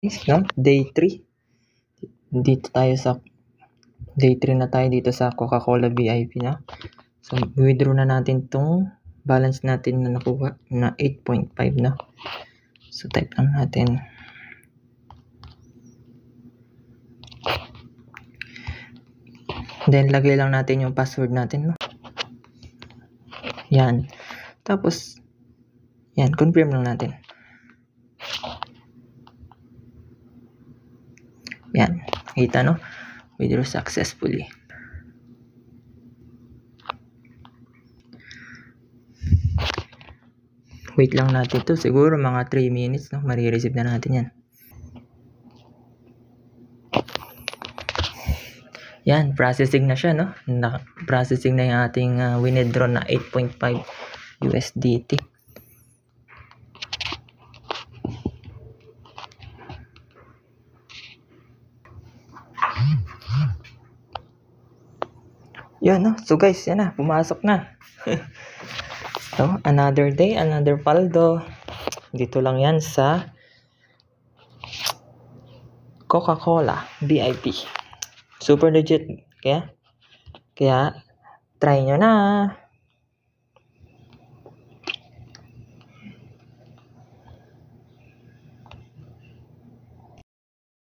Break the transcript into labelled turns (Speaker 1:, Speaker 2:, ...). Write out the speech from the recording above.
Speaker 1: No? Day 3. Dito tayo sa Day 3 na tayo dito sa Coca-Cola VIP na. So, withdraw na natin tong balance natin na nakuha na 8.5 na. So, type lang natin. Then, lagay lang natin yung password natin, no? Yan. Tapos, yan, confirm lang natin. Yan. Kita, no? Withdraw successfully. Wait lang natin to. Siguro mga 3 minutes, no? Marireceive na natin yan. Yan, processing na siya, no? Processing na yung ating withdraw na 8.5 USDT. Yan, no? So guys, yan na. Pumasok na. So, another day, another paldo. Dito lang yan sa Coca-Cola VIP. Super legit. Kaya try nyo na.